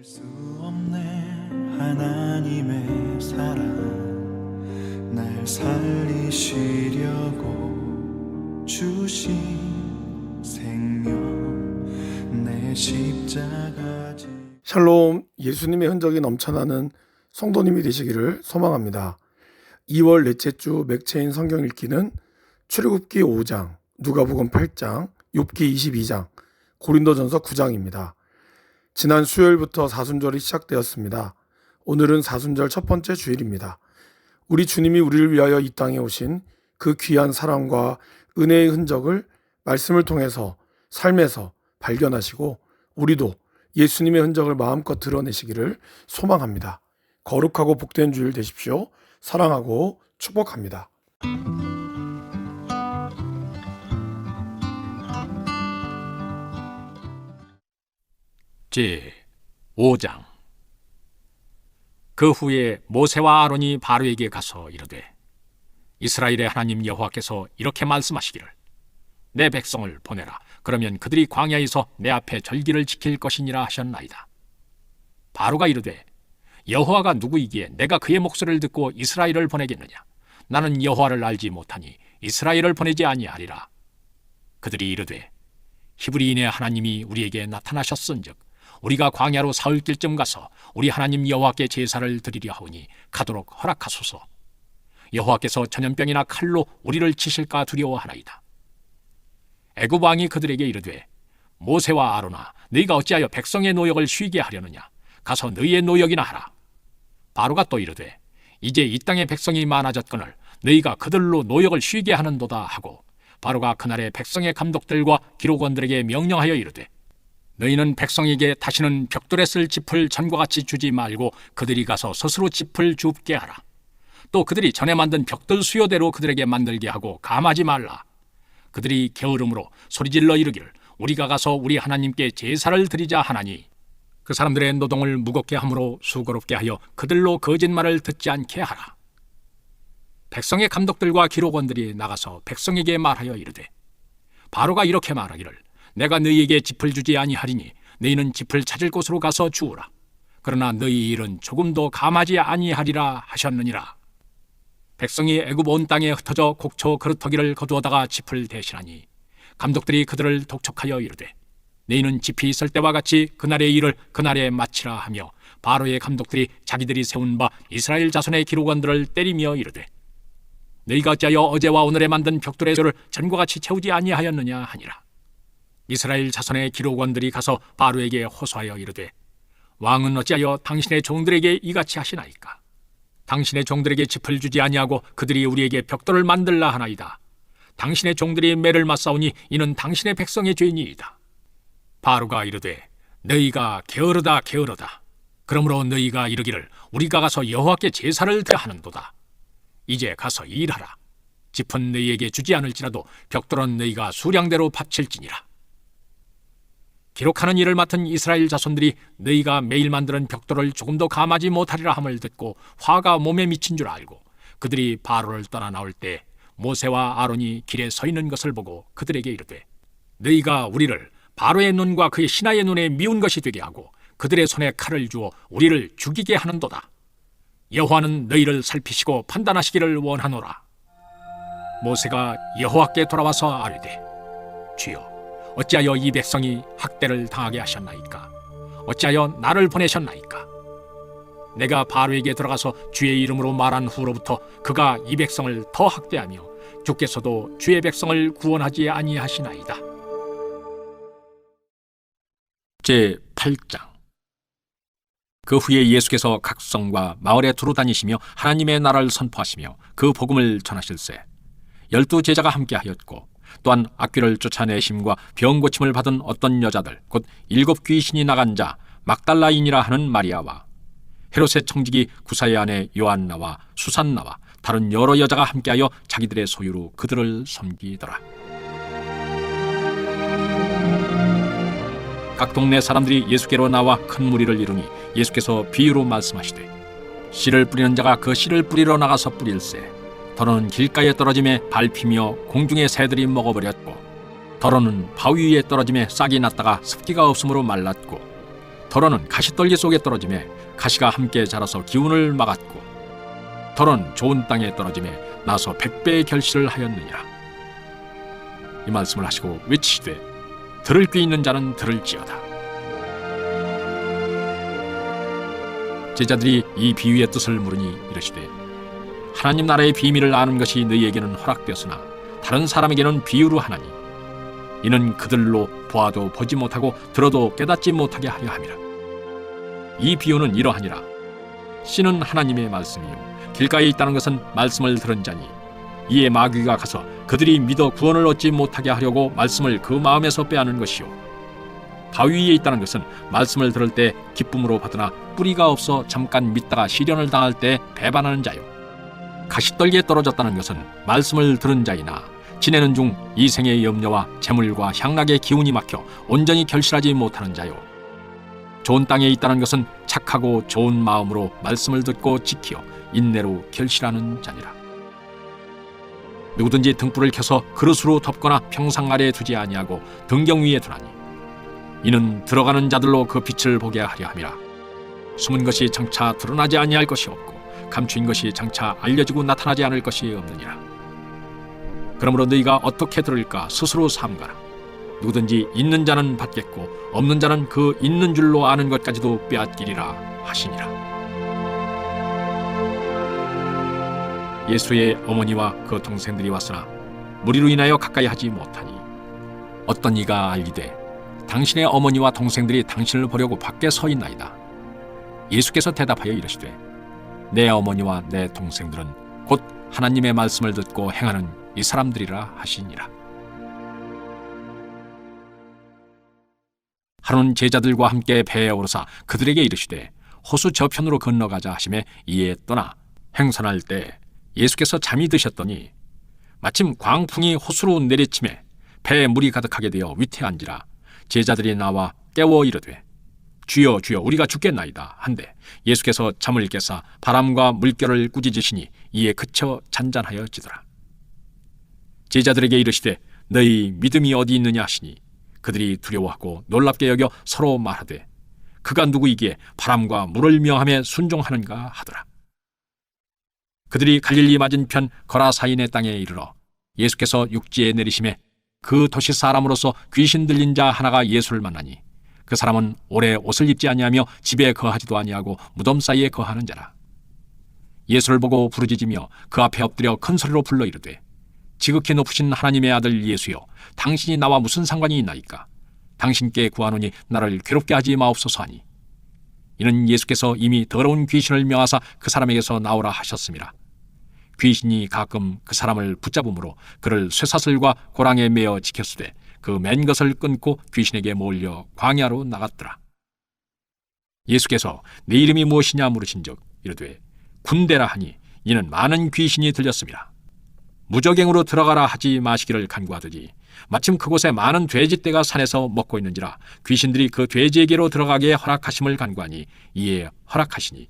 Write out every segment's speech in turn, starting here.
수 없네 하나님의 사랑 날 살리시려고 주신 생명 내 십자가 샬롬, 예수님의 흔적이 넘쳐나는 성도님이 되시기를 소망합니다. 2월 넷째 주 맥체인 성경 읽기는 출애굽기 5장, 누가복음 8장, 욥기 22장, 고린도전서 9장입니다. 지난 수요일부터 사순절이 시작되었습니다. 오늘은 사순절 첫 번째 주일입니다. 우리 주님이 우리를 위하여 이 땅에 오신 그 귀한 사랑과 은혜의 흔적을 말씀을 통해서 삶에서 발견하시고 우리도 예수님의 흔적을 마음껏 드러내시기를 소망합니다. 거룩하고 복된 주일 되십시오. 사랑하고 축복합니다. 제5장. 그 후에 모세와 아론이 바로에게 가서 이르되, 이스라엘의 하나님 여호와께서 이렇게 말씀하시기를, 내 백성을 보내라. 그러면 그들이 광야에서 내 앞에 절기를 지킬 것이니라 하셨나이다. 바로가 이르되, 여호와가 누구이기에 내가 그의 목소리를 듣고 이스라엘을 보내겠느냐? 나는 여호와를 알지 못하니 이스라엘을 보내지 아니하리라. 그들이 이르되, 히브리인의 하나님이 우리에게 나타나셨은즉 우리가 광야로 사흘 길쯤 가서 우리 하나님 여호와께 제사를 드리려 하오니 가도록 허락하소서. 여호와께서 전염병이나 칼로 우리를 치실까 두려워하나이다. 애굽 왕이 그들에게 이르되, 모세와 아론아, 너희가 어찌하여 백성의 노역을 쉬게 하려느냐? 가서 너희의 노역이나 하라. 바로가 또 이르되, 이제 이 땅의 백성이 많아졌거늘 너희가 그들로 노역을 쉬게 하는도다 하고, 바로가 그날에 백성의 감독들과 기록원들에게 명령하여 이르되, 너희는 백성에게 다시는 벽돌에 쓸 짚을 전과 같이 주지 말고 그들이 가서 스스로 짚을 줍게 하라. 또 그들이 전에 만든 벽돌 수요대로 그들에게 만들게 하고 감하지 말라. 그들이 게으름으로 소리질러 이르기를, 우리가 가서 우리 하나님께 제사를 드리자 하나니, 그 사람들의 노동을 무겁게 함으로 수고롭게 하여 그들로 거짓말을 듣지 않게 하라. 백성의 감독들과 기록원들이 나가서 백성에게 말하여 이르되, 바로가 이렇게 말하기를, 내가 너희에게 짚을 주지 아니하리니 너희는 짚을 찾을 곳으로 가서 주우라. 그러나 너희 일은 조금도 감하지 아니하리라 하셨느니라. 백성이 애굽 온 땅에 흩어져 곡초 그루터기를 거두어다가 짚을 대신하니, 감독들이 그들을 독촉하여 이르되, 너희는 짚이 있을 때와 같이 그날의 일을 그날에 마치라 하며, 바로의 감독들이 자기들이 세운 바 이스라엘 자손의 기록원들을 때리며 이르되, 너희가 어찌하여 어제와 오늘에 만든 벽돌의 쇠를 전과 같이 채우지 아니하였느냐 하니라. 이스라엘 자손의 기록원들이 가서 바로에게 호소하여 이르되, 왕은 어찌하여 당신의 종들에게 이같이 하시나이까? 당신의 종들에게 짚을 주지 아니하고 그들이 우리에게 벽돌을 만들라 하나이다. 당신의 종들이 매를 맞사오니 이는 당신의 백성의 죄니이다. 바로가 이르되, 너희가 게으르다 게으르다. 그러므로 너희가 이르기를, 우리가 가서 여호와께 제사를 드려 하는도다. 이제 가서 일하라. 짚은 너희에게 주지 않을지라도 벽돌은 너희가 수량대로 바칠지니라. 기록하는 일을 맡은 이스라엘 자손들이 너희가 매일 만드는 벽돌을 조금도 감하지 못하리라 함을 듣고 화가 몸에 미친 줄 알고, 그들이 바로를 떠나 나올 때 모세와 아론이 길에 서 있는 것을 보고 그들에게 이르되, 너희가 우리를 바로의 눈과 그의 신하의 눈에 미운 것이 되게 하고 그들의 손에 칼을 주어 우리를 죽이게 하는도다. 여호와는 너희를 살피시고 판단하시기를 원하노라. 모세가 여호와께 돌아와서 아뢰되, 주여, 어찌하여 이 백성이 학대를 당하게 하셨나이까? 어찌하여 나를 보내셨나이까? 내가 바로에게 들어가서 주의 이름으로 말한 후로부터 그가 이 백성을 더 학대하며 주께서도 주의 백성을 구원하지 아니하시나이다. 제8장. 그 후에 예수께서 각 성과 마을에 두루 다니시며 하나님의 나라를 선포하시며 그 복음을 전하실세 12 제자가 함께하였고, 또한 악귀를 쫓아내심과 병 고침을 받은 어떤 여자들, 곧 7 귀신이 나간 자 막달라인이라 하는 마리아와 헤롯의 청지기 구사의 아내 요한나와 수산나와 다른 여러 여자가 함께하여 자기들의 소유로 그들을 섬기더라. 각 동네 사람들이 예수께로 나와 큰 무리를 이루니 예수께서 비유로 말씀하시되, 씨를 뿌리는 자가 그 씨를 뿌리러 나가서 뿌릴새 더러는 길가에 떨어짐에 밟히며 공중의 새들이 먹어버렸고, 더러는 바위 위에 떨어짐에 싹이 났다가 습기가 없으므로 말랐고, 덜어는 가시떨기 속에 떨어짐에 가시가 함께 자라서 기운을 막았고 덜은 좋은 땅에 떨어짐에 나서 100배의 결실을 하였느니라. 이 말씀을 하시고 외치시되 들을 귀 있는 자는 들을지어다. 제자들이 이 비유의 뜻을 물으니 이르시되 하나님 나라의 비밀을 아는 것이 너희에게는 허락되었으나 다른 사람에게는 비유로 하나니 이는 그들로 보아도 보지 못하고 들어도 깨닫지 못하게 하려 함이라. 이 비유는 이러하니라. 씨는 하나님의 말씀이요 길가에 있다는 것은 말씀을 들은 자니 이에 마귀가 가서 그들이 믿어 구원을 얻지 못하게 하려고 말씀을 그 마음에서 빼앗는 것이요 바위 위에 있다는 것은 말씀을 들을 때 기쁨으로 받으나 뿌리가 없어 잠깐 믿다가 시련을 당할 때 배반하는 자요 가시떨기에 떨어졌다는 것은 말씀을 들은 자이나 지내는 중 이생의 염려와 재물과 향락의 기운이 막혀 온전히 결실하지 못하는 자요 좋은 땅에 있다는 것은 착하고 좋은 마음으로 말씀을 듣고 지키어 인내로 결실하는 자니라. 누구든지 등불을 켜서 그릇으로 덮거나 평상 아래에 두지 아니하고 등경 위에 두나니 이는 들어가는 자들로 그 빛을 보게 하려 함이라. 숨은 것이 장차 드러나지 아니할 것이 없고 감추인 것이 장차 알려지고 나타나지 않을 것이 없느니라. 그러므로 너희가 어떻게 들을까 스스로 삼가라. 누구든지 있는 자는 받겠고 없는 자는 그 있는 줄로 아는 것까지도 빼앗기리라 하시니라. 예수의 어머니와 그 동생들이 왔으나 무리로 인하여 가까이 하지 못하니 어떤 이가 알리되 당신의 어머니와 동생들이 당신을 보려고 밖에 서 있나이다. 예수께서 대답하여 이르시되 내 어머니와 내 동생들은 곧 하나님의 말씀을 듣고 행하는 이 사람들이라 하시니라. 하루는 제자들과 함께 배에 오르사 그들에게 이르시되 호수 저편으로 건너가자 하시매 이에 떠나 행선할 때 예수께서 잠이 드셨더니 마침 광풍이 호수로 내리침에 배에 물이 가득하게 되어 위태한지라 제자들이 나와 깨워 이르되 주여 주여 우리가 죽겠나이다 한데 예수께서 잠을 깨사 바람과 물결을 꾸짖으시니 이에 그쳐 잔잔하여지더라. 제자들에게 이르시되 너희 믿음이 어디 있느냐 하시니 그들이 두려워하고 놀랍게 여겨 서로 말하되 그가 누구이기에 바람과 물을 명함에 순종하는가 하더라. 그들이 갈릴리 맞은편 거라사인의 땅에 이르러 예수께서 육지에 내리심에 그 도시 사람으로서 귀신 들린 자 하나가 예수를 만나니 그 사람은 오래 옷을 입지 아니하며 집에 거하지도 아니하고 무덤 사이에 거하는 자라. 예수를 보고 부르짖으며 그 앞에 엎드려 큰 소리로 불러 이르되 지극히 높으신 하나님의 아들 예수여 당신이 나와 무슨 상관이 있나이까. 당신께 구하노니 나를 괴롭게 하지 마옵소서 하니 이는 예수께서 이미 더러운 귀신을 명하사 그 사람에게서 나오라 하셨습니다. 귀신이 가끔 그 사람을 붙잡음으로 그를 쇠사슬과 고랑에 매어 지켰으되 그 맨 것을 끊고 귀신에게 몰려 광야로 나갔더라. 예수께서 내 이름이 무엇이냐 물으신즉 이르되 군대라 하니 이는 많은 귀신이 들렸습니다. 무저갱으로 들어가라 하지 마시기를 간구하더니 마침 그곳에 많은 돼지떼가 산에서 먹고 있는지라 귀신들이 그 돼지에게로 들어가게 허락하심을 간구하니 이에 허락하시니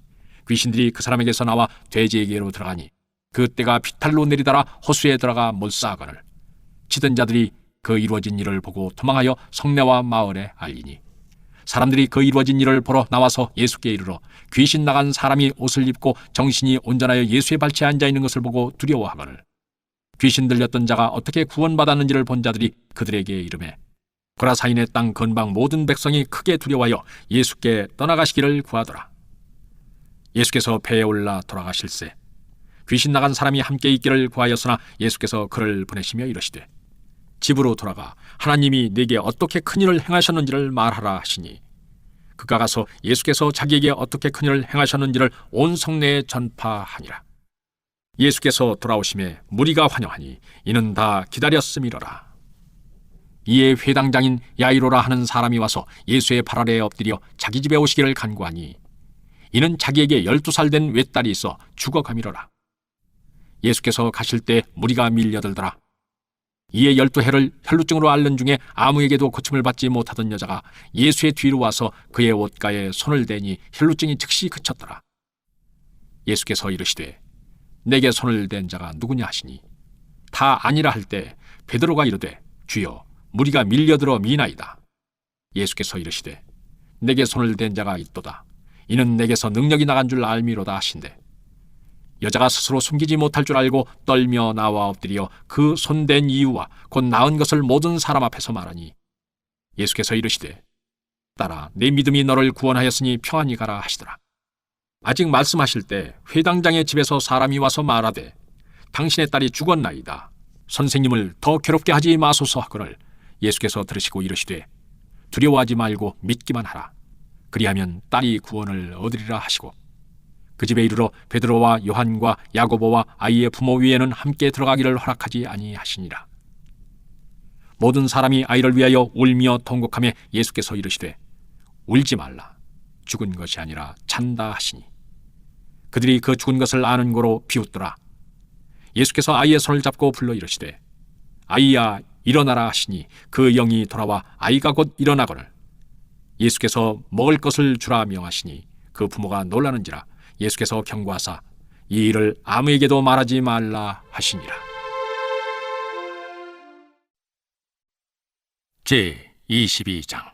귀신들이 그 사람에게서 나와 돼지에게로 들어가니 그 떼가 비탈로 내리달아 호수에 들어가 몰사하거늘 치던 자들이 그 이루어진 일을 보고 도망하여 성내와 마을에 알리니 사람들이 그 이루어진 일을 보러 나와서 예수께 이르러 귀신 나간 사람이 옷을 입고 정신이 온전하여 예수의 발치에 앉아 있는 것을 보고 두려워하거늘 귀신 들렸던 자가 어떻게 구원받았는지를 본 자들이 그들에게 이르매 고라사인의 땅 근방 모든 백성이 크게 두려워하여 예수께 떠나가시기를 구하더라. 예수께서 배에 올라 돌아가실새 귀신 나간 사람이 함께 있기를 구하였으나 예수께서 그를 보내시며 이르시되 집으로 돌아가 하나님이 네게 어떻게 큰일을 행하셨는지를 말하라 하시니 그가 가서 예수께서 자기에게 어떻게 큰일을 행하셨는지를 온 성내에 전파하니라. 예수께서 돌아오심에 무리가 환영하니 이는 다 기다렸음이로라. 이에 회당장인 야이로라 하는 사람이 와서 예수의 발 아래에 엎드려 자기 집에 오시기를 간구하니 이는 자기에게 12살 된 외딸이 있어 죽어가미로라. 예수께서 가실 때 무리가 밀려들더라. 이에 12해를 혈루증으로 앓는 중에 아무에게도 고침을 받지 못하던 여자가 예수의 뒤로 와서 그의 옷가에 손을 대니 혈루증이 즉시 그쳤더라. 예수께서 이르시되 내게 손을 댄 자가 누구냐 하시니 다 아니라 할 때 베드로가 이르되 주여 무리가 밀려들어 미나이다. 예수께서 이르시되 내게 손을 댄 자가 있도다. 이는 내게서 능력이 나간 줄 알미로다 하신대. 여자가 스스로 숨기지 못할 줄 알고 떨며 나와 엎드려 그 손댄 이유와 곧 나은 것을 모든 사람 앞에서 말하니, 예수께서 이르시되 딸아, 내 믿음이 너를 구원하였으니 평안히 가라 하시더라. 아직 말씀하실 때 회당장의 집에서 사람이 와서 말하되, 당신의 딸이 죽었나이다. 선생님을 더 괴롭게 하지 마소서 하거늘 예수께서 들으시고 이르시되, 두려워하지 말고 믿기만 하라. 그리하면 딸이 구원을 얻으리라 하시고, 그 집에 이르러 베드로와 요한과 야고보와 아이의 부모 위에는 함께 들어가기를 허락하지 아니하시니라. 모든 사람이 아이를 위하여 울며 통곡하며 예수께서 이르시되, 울지 말라. 죽은 것이 아니라 잔다 하시니, 그들이 그 죽은 것을 아는 고로 비웃더라. 예수께서 아이의 손을 잡고 불러 이르시되, 아이야 일어나라 하시니 그 영이 돌아와 아이가 곧 일어나거늘 예수께서 먹을 것을 주라 명하시니 그 부모가 놀라는지라. 예수께서 경고하사 이 일을 아무에게도 말하지 말라 하시니라. 제 22장.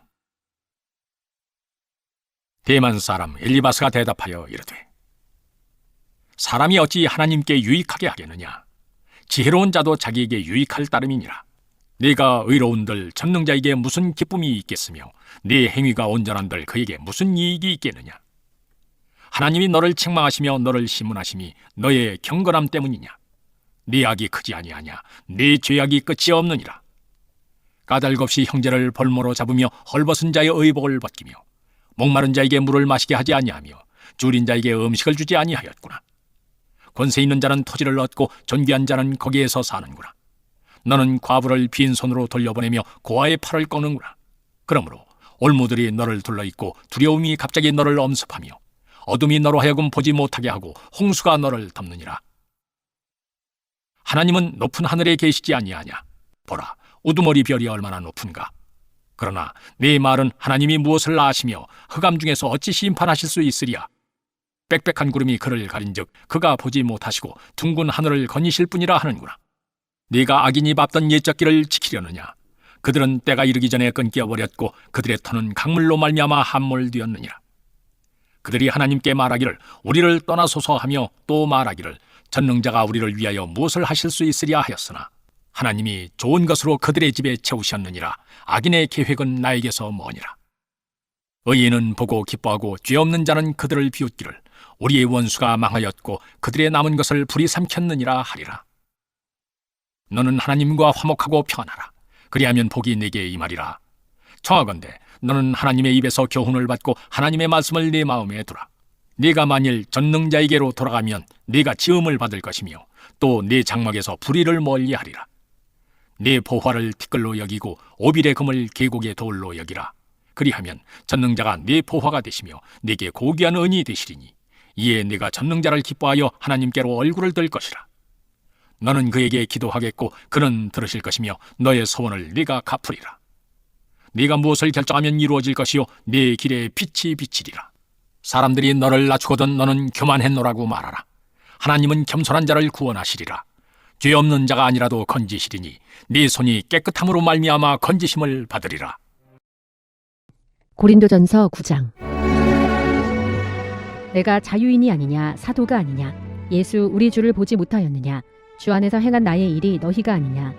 대만 사람 엘리바스가 대답하여 이르되, 사람이 어찌 하나님께 유익하게 하겠느냐? 지혜로운 자도 자기에게 유익할 따름이니라. 네가 의로운들 전능자에게 무슨 기쁨이 있겠으며 네 행위가 온전한들 그에게 무슨 이익이 있겠느냐? 하나님이 너를 책망하시며 너를 심문하심이 너의 경건함 때문이냐? 네 악이 크지 아니하냐? 네 죄악이 끝이 없느니라. 까닭없이 형제를 볼모로 잡으며 헐벗은 자의 의복을 벗기며 목마른 자에게 물을 마시게 하지 아니하며 줄인 자에게 음식을 주지 아니하였구나. 권세 있는 자는 토지를 얻고 존귀한 자는 거기에서 사는구나. 너는 과부를 빈손으로 돌려보내며 고아의 팔을 꺾는구나. 그러므로 올무들이 너를 둘러있고 두려움이 갑자기 너를 엄습하며 어둠이 너로 하여금 보지 못하게 하고 홍수가 너를 덮느니라. 하나님은 높은 하늘에 계시지 아니하냐? 보라, 우두머리 별이 얼마나 높은가? 그러나 네 말은 하나님이 무엇을 아시며 흑암 중에서 어찌 심판하실 수 있으랴? 빽빽한 구름이 그를 가린즉 그가 보지 못하시고 둥근 하늘을 거니실 뿐이라 하는구나. 네가 악인이 밟던 옛적 길을 지키려느냐? 그들은 때가 이르기 전에 끊겨버렸고 그들의 터는 강물로 말미암아 함몰되었느니라. 그들이 하나님께 말하기를 우리를 떠나소서 하며 또 말하기를 전능자가 우리를 위하여 무엇을 하실 수 있으랴 하였으나 하나님이 좋은 것으로 그들의 집에 채우셨느니라. 악인의 계획은 나에게서 머니라. 의인은 보고 기뻐하고 죄 없는 자는 그들을 비웃기를 우리의 원수가 망하였고 그들의 남은 것을 불이 삼켰느니라 하리라. 너는 하나님과 화목하고 평안하라. 그리하면 복이 네게 임하리라. 청하건대 너는 하나님의 입에서 교훈을 받고 하나님의 말씀을 네 마음에 두라. 네가 만일 전능자에게로 돌아가면 네가 지음을 받을 것이며 또 네 장막에서 불의를 멀리하리라. 네 보화를 티끌로 여기고 오빌의 금을 계곡의 돌로 여기라. 그리하면 전능자가 네 보화가 되시며 네게 고귀한 은이 되시리니 이에 네가 전능자를 기뻐하여 하나님께로 얼굴을 들 것이라. 너는 그에게 기도하겠고 그는 들으실 것이며 너의 소원을 네가 갚으리라. 네가 무엇을 결정하면 이루어질 것이요 네 길에 빛이 비치리라. 사람들이 너를 낮추거든 너는 교만했노라고 말하라. 하나님은 겸손한 자를 구원하시리라. 죄 없는 자가 아니라도 건지시리니 네 손이 깨끗함으로 말미암아 건지심을 받으리라. 고린도전서 9장. 내가 자유인이 아니냐 사도가 아니냐 예수 우리 주를 보지 못하였느냐 주 안에서 행한 나의 일이 너희가 아니냐.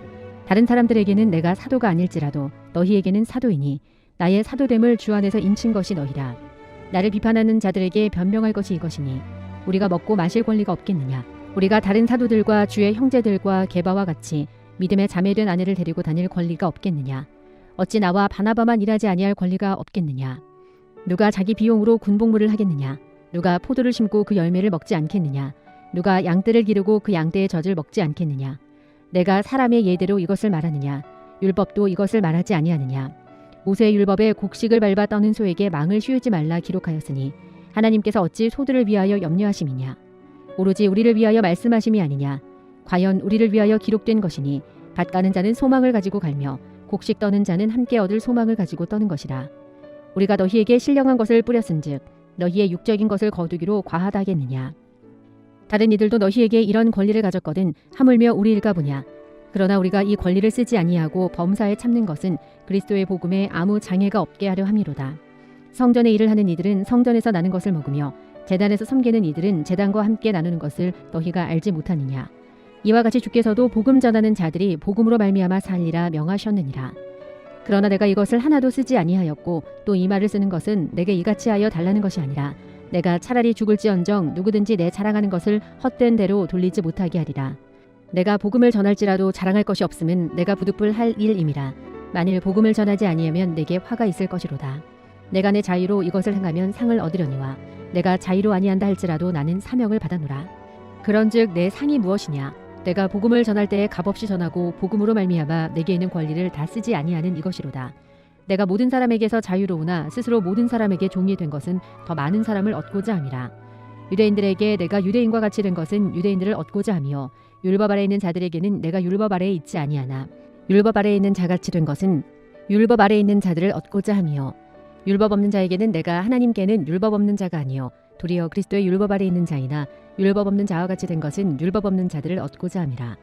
다른 사람들에게는 내가 사도가 아닐지라도 너희에게는 사도이니 나의 사도됨을 주 안에서 인친 것이 너희라. 나를 비판하는 자들에게 변명할 것이 이것이니 우리가 먹고 마실 권리가 없겠느냐. 우리가 다른 사도들과 주의 형제들과 게바와 같이 믿음의 자매된 아내를 데리고 다닐 권리가 없겠느냐. 어찌 나와 바나바만 일하지 아니할 권리가 없겠느냐. 누가 자기 비용으로 군복무를 하겠느냐. 누가 포도를 심고 그 열매를 먹지 않겠느냐. 누가 양떼를 기르고 그 양떼의 젖을 먹지 않겠느냐. 내가 사람의 예대로 이것을 말하느냐. 율법도 이것을 말하지 아니하느냐. 모세의 율법에 곡식을 밟아 떠는 소에게 망을 씌우지 말라 기록하였으니 하나님께서 어찌 소들을 위하여 염려하심이냐. 오로지 우리를 위하여 말씀하심이 아니냐. 과연 우리를 위하여 기록된 것이니 밭 가는 자는 소망을 가지고 갈며 곡식 떠는 자는 함께 얻을 소망을 가지고 떠는 것이라. 우리가 너희에게 신령한 것을 뿌렸은즉 너희의 육적인 것을 거두기로 과하다 하겠느냐. 다른 이들도 너희에게 이런 권리를 가졌거든 하물며 우리일까 보냐. 그러나 우리가 이 권리를 쓰지 아니하고 범사에 참는 것은 그리스도의 복음에 아무 장애가 없게 하려 함이로다. 성전의 일을 하는 이들은 성전에서 나는 것을 먹으며 제단에서 섬기는 이들은 제단과 함께 나누는 것을 너희가 알지 못하느냐. 이와 같이 주께서도 복음 전하는 자들이 복음으로 말미암아 살리라 명하셨느니라. 그러나 내가 이것을 하나도 쓰지 아니하였고 또 이 말을 쓰는 것은 내게 이같이 하여 달라는 것이 아니라 내가 차라리 죽을지언정 누구든지 내 자랑하는 것을 헛된 대로 돌리지 못하게 하리라. 내가 복음을 전할지라도 자랑할 것이 없음은 내가 부득불 할 일임이라. 만일 복음을 전하지 아니하면 내게 화가 있을 것이로다. 내가 내 자유로 이것을 행하면 상을 얻으려니와 내가 자유로 아니한다 할지라도 나는 사명을 받아노라. 그런즉 내 상이 무엇이냐? 내가 복음을 전할 때에 값없이 전하고 복음으로 말미암아 내게 있는 권리를 다 쓰지 아니하는 이것이로다. 내가 모든 사람에게서 자유로우나 스스로 모든 사람에게 종이 된 것은 더 많은 사람을 얻고자 함이라. 유대인들에게 내가 유대인과 같이 된 것은 유대인들을 얻고자 하며 율법 아래에 있는 자들에게는 내가 율법 아래에 있지 아니하나 율법 아래에 있는 자같이 된 것은 율법 아래에 있는 자들을 얻고자 하며 율법 없는 자에게는 내가 하나님께는 율법 없는 자가 아니요 도리어 그리스도의 율법 아래에 있는 자이나 율법 없는 자와 같이 된 것은 율법 없는 자들을 얻고자 함이라.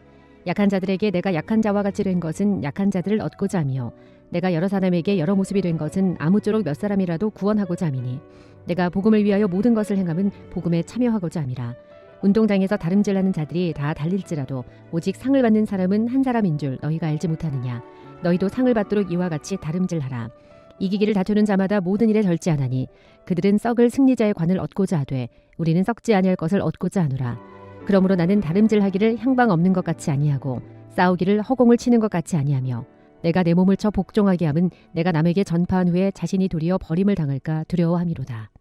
약한 자들에게 내가 약한 자와 같이 된 것은 약한 자들을 얻고자 하며 내가 여러 사람에게 여러 모습이 된 것은 아무쪼록 몇 사람이라도 구원하고자 함이니 내가 복음을 위하여 모든 것을 행함은 복음에 참여하고자 함이라. 운동장에서 다름질하는 자들이 다 달릴지라도 오직 상을 받는 사람은 한 사람인 줄 너희가 알지 못하느냐. 너희도 상을 받도록 이와 같이 다름질하라. 이기기를 다투는 자마다 모든 일에 절제하나니 그들은 썩을 승리자의 관을 얻고자 하되 우리는 썩지 아니할 것을 얻고자 하노라. 그러므로 나는 다름질하기를 향방 없는 것 같이 아니하고 싸우기를 허공을 치는 것 같이 아니하며 내가 내 몸을 쳐 복종하게 함은 내가 남에게 전파한 후에 자신이 도리어 버림을 당할까 두려워함이로다.